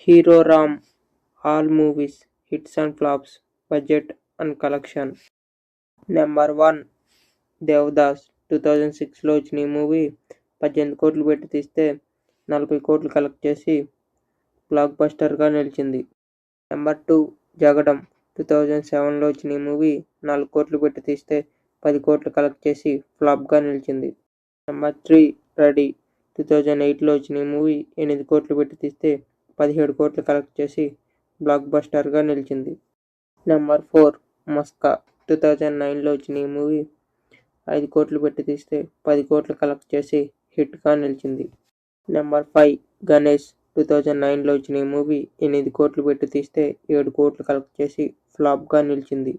Hero Ram, all movies, hits and flops, budget and collection. Number 1 Devdas 2006లో వచ్చిన ఈ movie 18 కోట్లు పెట్టి తీస్తే 40 కోట్లు కలెక్ట్ చేసి బ్లాక్ బస్టర్గా నిలిచింది. నెంబర్ 2 జగడం 2007లో వచ్చిన ఈ మూవీ 4 కోట్లు పెట్టి తీస్తే 10 కోట్లు కలెక్ట్ చేసి ఫ్లాప్గా నిలిచింది. నెంబర్ 3 రెడీ 2008లో వచ్చిన ఈ మూవీ 8 కోట్లు పెట్టి తీస్తే 17 కోట్లు కలెక్ట్ చేసి బ్లాక్ బస్టర్గా నిలిచింది. నెంబర్ 4 మస్కా 2009లో వచ్చిన ఈ మూవీ 5 కోట్లు పెట్టి తీస్తే 10 కోట్లు కలెక్ట్ చేసి హిట్గా నిలిచింది. నెంబర్ 5 గణేష్ 2009లో వచ్చిన ఈ మూవీ 8 కోట్లు పెట్టి తీస్తే 7 కోట్లు కలెక్ట్ చేసి ఫ్లాప్గా నిలిచింది.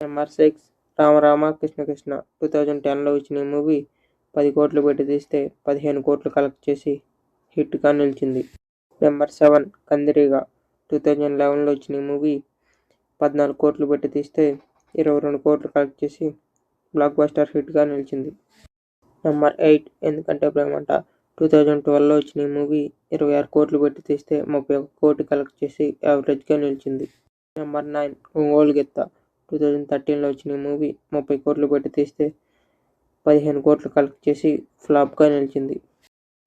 నెంబర్ 6 రామ కృష్ణ కృష్ణ 2010లో వచ్చిన ఈ మూవీ 10 కోట్లు పెట్టి తీస్తే 15 కోట్లు కలెక్ట్ చేసి హిట్గా నిలిచింది. నెంబర్ 7 కందిరీగ 2011లో వచ్చిన ఈ మూవీ 14 కోట్లు పెట్టి తీస్తే 22 కోట్లు కలెక్ట్ చేసి బ్లాక్ బస్టర్ హిట్గా నిలిచింది. నెంబర్ 8 ఎందుకంటే ప్రేమంట 2012లో వచ్చిన ఈ మూవీ 26 కోట్లు పెట్టి తీస్తే 31 కోట్లు కలెక్ట్ చేసి యావరేజ్గా నిలిచింది. నెంబర్ 9 ఒంగోలు గిత్త 2013లో వచ్చిన ఈ మూవీ 30 కోట్లు పెట్టి తీస్తే 15 కోట్లు కలెక్ట్ చేసి ఫ్లాప్గా నిలిచింది.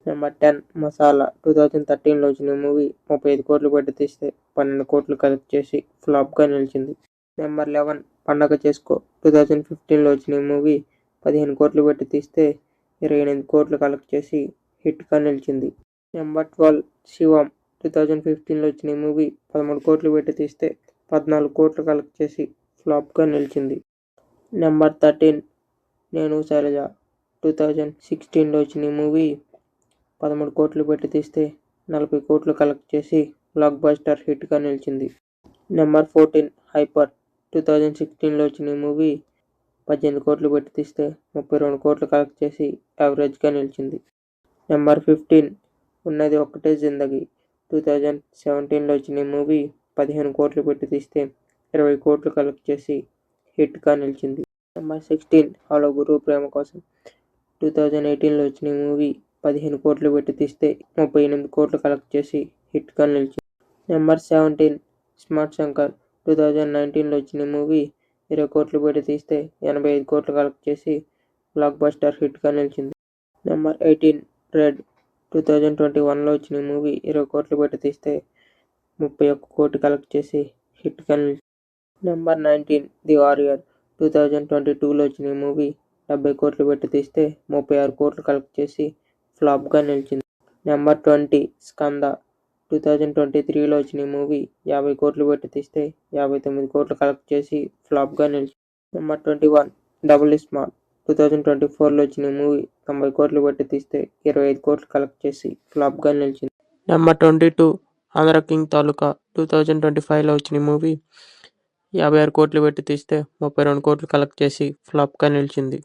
నెంబర్ 10 మసాలా 2013లో వచ్చిన ఈ మూవీ 35 కోట్లు పెట్టి తీస్తే 12 కోట్లు కలెక్ట్ చేసి ఫ్లాప్గా నిలిచింది. నెంబర్ 11 పండగ చేసుకో 2015లో వచ్చిన ఈ మూవీ 15 కోట్లు పెట్టి తీస్తే 28 కోట్లు కలెక్ట్ చేసి హిట్గా నిలిచింది. నెంబర్ 12 శివం 2015లో వచ్చిన ఈ మూవీ 13 కోట్లు పెట్టి తీస్తే 14 కోట్లు కలెక్ట్ చేసి ఫ్లాప్గా నిలిచింది. నెంబర్ 13 నేను శైలజ 2016లో వచ్చిన ఈ మూవీ 13 కోట్లు పెట్టి తీస్తే 40 కోట్లు కలెక్ట్ చేసి బ్లాక్ బస్టర్ హిట్గా నిలిచింది. నెంబర్ 14 హైపర్ 2016లో వచ్చిన ఈ మూవీ 18 కోట్లు పెట్టి తీస్తే 32 కోట్లు కలెక్ట్ చేసి యావరేజ్గా నిలిచింది. నెంబర్ 15 ఉన్నది ఒక్కటే జిందగీ 2017లో వచ్చిన ఈ మూవీ 15 కోట్లు పెట్టి తీస్తే 20 కోట్లు కలెక్ట్ చేసి హిట్గా నిలిచింది. నెంబర్ 16 హలో గురు ప్రేమ కోసం 2018లో వచ్చిన ఈ మూవీ 15 కోట్లు పెట్టి తీస్తే 38 కోట్లు కలెక్ట్ చేసి హిట్గా నిలిచింది. నెంబర్ 17 స్మార్ట్ శంకర్ 2019లో వచ్చిన ఈ మూవీ 20 కోట్లు పెట్టి తీస్తే 85 కోట్లు కలెక్ట్ చేసి బ్లాక్ బస్టర్ హిట్గా నిలిచింది. నెంబర్ 18 రెడ్ 2021లో వచ్చిన ఈ మూవీ 20 కోట్లు పెట్టి తీస్తే 31 కోట్లు కలెక్ట్ చేసి హిట్గా నిలిచింది. నెంబర్ 19 ది వారియర్ 2022లో వచ్చిన ఈ మూవీ 70 కోట్లు పెట్టి తీస్తే 36 కోట్లు కలెక్ట్ చేసి ఫ్లాప్గా నిలిచింది. నెంబర్ 20 స్కంద 2023లో వచ్చిన ఈ మూవీ 50 కోట్లు పెట్టి తీస్తే 59 కోట్లు కలెక్ట్ చేసి ఫ్లాప్గా నిలిచింది. నెంబర్ 21 డబుల్ స్మార్ట్ 2024లో వచ్చిన ఈ మూవీ 90 కోట్లు పెట్టి తీస్తే 25 కోట్లు కలెక్ట్ చేసి ఫ్లాప్గా నిలిచింది. నెంబర్ 22 ఆంధ్ర కింగ్ తాలూకా 2025లో వచ్చిన ఈ మూవీ 56 కోట్లు పెట్టి తీస్తే 32 కోట్లు కలెక్ట్ చేసి ఫ్లాప్గా నిలిచింది.